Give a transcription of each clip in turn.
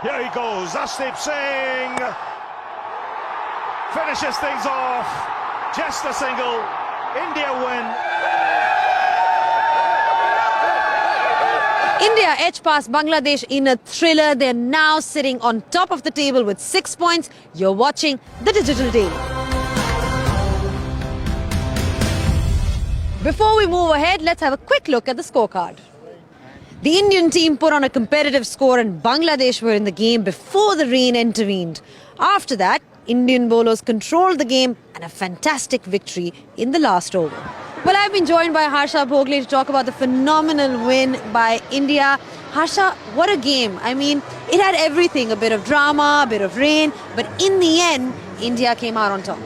Here he goes, Asdeep Singh finishes things off, just a single, India win. India edged past Bangladesh in a thriller. They're now sitting on top of the table with 6 points. You're watching the Digital Daily. Before we move ahead, let's have a quick look at the scorecard. The Indian team put on a competitive score and Bangladesh were in the game before the rain intervened. After that, Indian bowlers controlled the game and a fantastic victory in the last over. Well, I've been joined by Harsha Bhogle to talk about the phenomenal win by India. Harsha, what a game. I mean, it had everything, a bit of drama, a bit of rain, but in the end, India came out on top.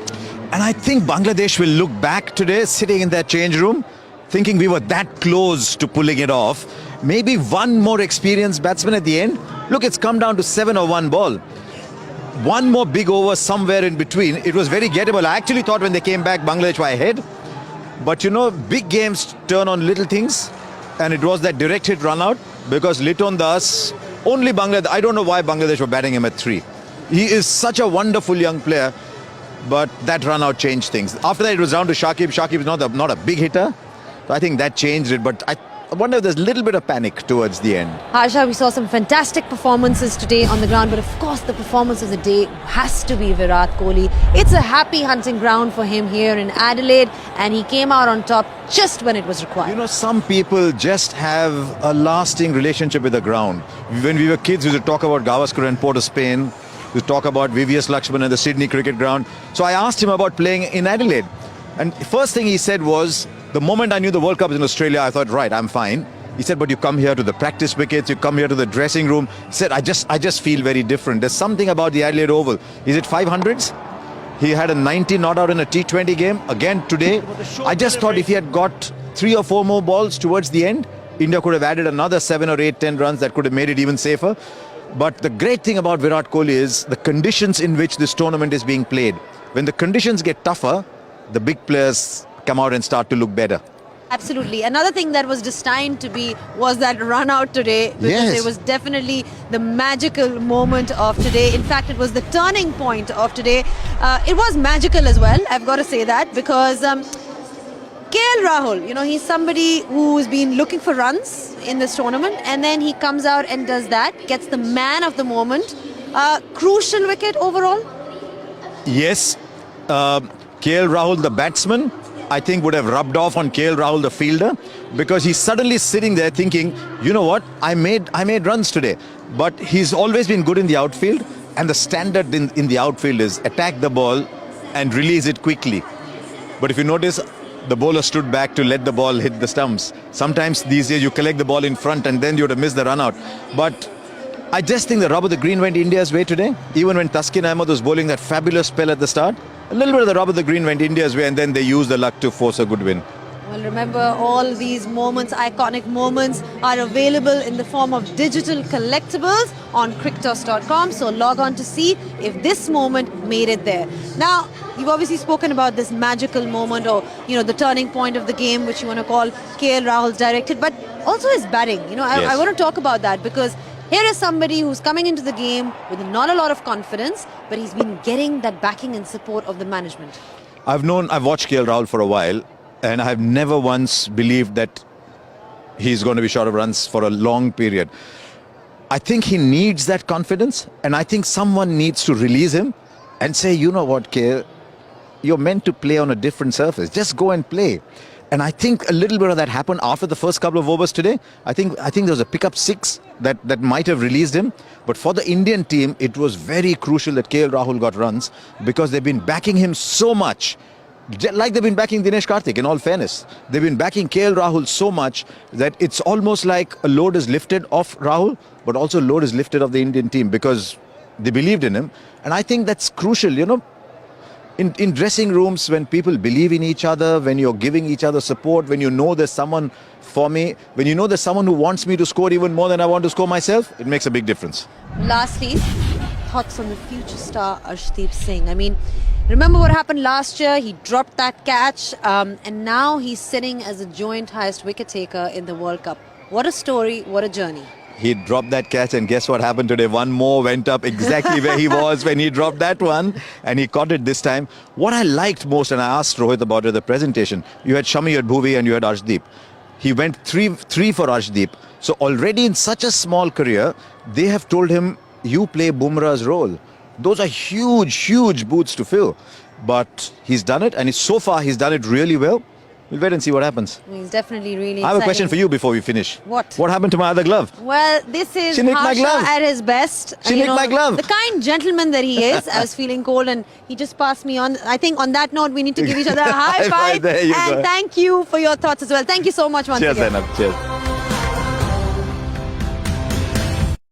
And I think Bangladesh will look back today, sitting in that change room, thinking we were that close to pulling it off. Maybe one more experienced batsman at the end. Look, it's come down to 7 or 1 ball. One more big over somewhere in between. It was very gettable. I actually thought when they came back, Bangladesh were ahead. But you know, big games turn on little things. And it was that direct hit run out because Liton Das, only Bangladesh, I don't know why Bangladesh were batting him at 3. He is such a wonderful young player. But that run out changed things. After that, it was down to Shakib. Shakib is not a big hitter. So I think that changed it. But I wonder if there's a little bit of panic towards the end. Harsha, we saw some fantastic performances today on the ground. But of course, the performance of the day has to be Virat Kohli. It's a happy hunting ground for him here in Adelaide. And he came out on top just when it was required. You know, some people just have a lasting relationship with the ground. When we were kids, we used to talk about Gavaskar and Port of Spain. We talk about VVS Lakshman and the Sydney cricket ground. So I asked him about playing in Adelaide. And the first thing he said was, the moment I knew the World Cup was in Australia, I thought, right, I'm fine. He said, but you come here to the practice wickets, you come here to the dressing room. He said, I just feel very different. There's something about the Adelaide Oval. Is it 500s? He had a 90 not out in a T20 game. Again today, I just thought if he had got 3 or 4 more balls towards the end, India could have added another 7 or 8, 10 runs that could have made it even safer. But the great thing about Virat Kohli is the conditions in which this tournament is being played. When the conditions get tougher, the big players come out and start to look better. Absolutely. Another thing that was destined to be was that run out today. Because Yes. it was definitely the magical moment of today. In fact, it was the turning point of today. It was magical as well, I've got to say that, because KL Rahul, you know, he's somebody who's been looking for runs in this tournament, and then he comes out and does that, gets the man of the moment. Crucial wicket overall. Yes, KL Rahul, the batsman, I think would have rubbed off on KL Rahul, the fielder, because he's suddenly sitting there thinking, you know what, I made runs today. But he's always been good in the outfield, and the standard in the outfield is attack the ball and release it quickly. But if you notice, the bowler stood back to let the ball hit the stumps. Sometimes these days you collect the ball in front and then you would have missed the run out. But I just think the rub of the green went India's way today. Even when Taskin Ahmed was bowling that fabulous spell at the start, a little bit of the rub of the green went India's way, and then they used the luck to force a good win. Well, remember, all these moments, iconic moments, are available in the form of digital collectibles on cricktoss.com. So log on to see if this moment made it there. Now, you've obviously spoken about this magical moment, or, you know, the turning point of the game, which you want to call KL Rahul's directed, but also his batting. You know, I want to talk about that, because here is somebody who's coming into the game with not a lot of confidence, but he's been getting that backing and support of the management. I've watched KL Rahul for a while, and I have never once believed that he's going to be short of runs for a long period. I think he needs that confidence, and I think someone needs to release him and say, you know what, KL, you're meant to play on a different surface. Just go and play. And I think a little bit of that happened after the first couple of overs today. I think there was a pickup 6 that might have released him. But for the Indian team, it was very crucial that KL Rahul got runs, because they've been backing him so much. Like they've been backing Dinesh Karthik, in all fairness. They've been backing KL Rahul so much that it's almost like a load is lifted off Rahul, but also a load is lifted off the Indian team, because they believed in him. And I think that's crucial, you know. In dressing rooms, when people believe in each other, when you're giving each other support, when you know there's someone for me, when you know there's someone who wants me to score even more than I want to score myself, it makes a big difference. Lastly, thoughts on the future star Arshdeep Singh. I mean, remember what happened last year? He dropped that catch, and now he's sitting as the joint highest wicket taker in the World Cup. What a story, what a journey. he dropped that catch, and guess what happened today? One more went up exactly where he was when he dropped that one, and he caught it this time. What I liked most, and I asked Rohit about it at the presentation, you had Shami, you had Bhuvi, and you had Arshdeep. He went three for Arshdeep. So already in such a small career, they have told him, you play Bumrah's role. Those are huge, huge boots to fill. But he's done it, and so far he's done it really well. We'll wait and see what happens. He's definitely really I have exciting. a question for you before we finish. What? What happened to my other glove? Well, this is She nicked my Harsha glove. at his best. She nicked my glove. The kind gentleman that he is. I was feeling cold and he just passed me on. I think on that note, we need to give each other a high High five, five. there you And go. thank you for your thoughts as well. Thank you so much once Cheers, again. Zainab. Cheers.